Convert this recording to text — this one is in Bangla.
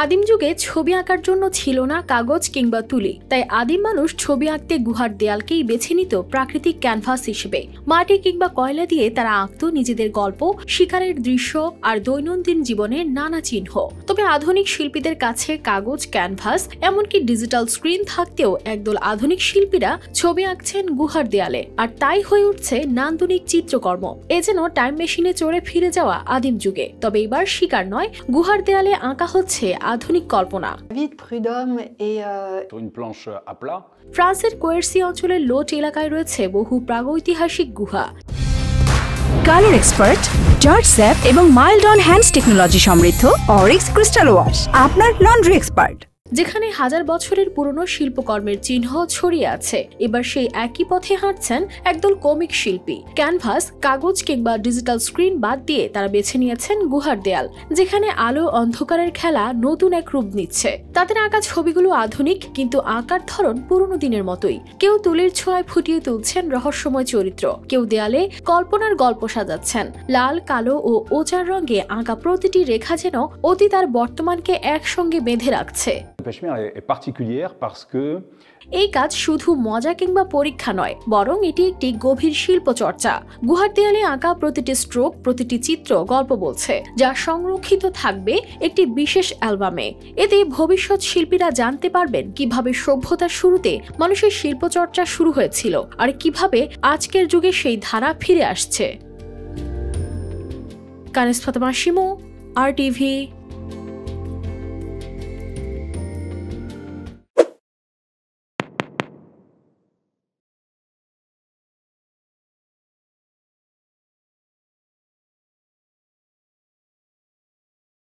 আদিম যুগে ছবি আঁকার জন্য ছিল না কাগজ কিংবা তুলি, তাই আদিম মানুষ ছবি আঁকতে গুহার দেয়ালকেই বেছে নিত প্রাকৃতিক ক্যানভাস হিসেবে। মাটি কিংবা কয়লা দিয়ে তারা আঁকত নিজেদের গল্প, শিকারের দৃশ্য আর দৈনন্দিন জীবনের নানা চিহ্ন। তবে আধুনিক শিল্পীদের কাছে কাগজ, ক্যানভাস এমনকি ডিজিটাল স্ক্রিন থাকতেও একদল আধুনিক শিল্পীরা ছবি আঁকছেন গুহার দেয়ালে, আর তাই হয়ে উঠছে নান্দনিক চিত্রকর্ম। এ যেন টাইম মেশিনে চড়ে ফিরে যাওয়া আদিম যুগে। তবে এবার শিকার নয়, গুহার দেয়ালে আঁকা হচ্ছে আধুনিক কল্পনা। ফ্রান্সের কোয়ের্সি অঞ্চলের লোট এলাকায় রয়েছে বহু প্রাগৈতিহাসিক গুহা। কালার এক্সপার্ট, জর্জ স্যাপ এবং মাইল্ড অন হ্যান্ডস টেকনোলজি সমৃদ্ধ অরিক্স ক্রিস্টাল ওয়াশ আপনার লন্ড্রি এক্সপার্ট। যেখানে হাজার বছরের পুরনো শিল্পকর্মের চিহ্ন ছড়িয়ে আছে, এবার সেই একই পথে হাঁটছেন একদল কমিক শিল্পী। ক্যানভাস, কাগজ কিংবা ডিজিটাল স্ক্রিন বাদ দিয়ে তারা বেছে নিয়েছেন গুহার দেয়াল, যেখানে আলো অন্ধকারের খেলা নতুন এক রূপ নিচ্ছে। তাদের আঁকা ছবিগুলো আধুনিক, কিন্তু আঁকার ধরন পুরনো দিনের মতোই। কেউ তুলির ছোঁয়ায় ফুটিয়ে তুলছেন রহস্যময় চরিত্র, কেউ দেয়ালে কল্পনার গল্প সাজাচ্ছেন। লাল, কালো ও ওজার রঙে আঁকা প্রতিটি রেখা যেন অতীত আর বর্তমানকে একসঙ্গে বেঁধে রাখছে। এই কাজ শুধু মজা কিংবা পরীক্ষা নয়, বরং এটি একটি গভীর শিল্প চর্চা। গুহার দেয়ালে আঁকা প্রতিটি স্ট্রোক, প্রতিটি চিত্র গল্প বলছে, যা সংরক্ষিত থাকবে একটি বিশেষ অ্যালবামে। এতে ভবিষ্যৎ শিল্পীরা জানতে পারবেন কিভাবে সভ্যতার শুরুতে মানুষের শিল্পচর্চা শুরু হয়েছিল আর কিভাবে আজকের যুগে সেই ধারা ফিরে আসছে। কানিস ফাতেমা শিমু, RTV।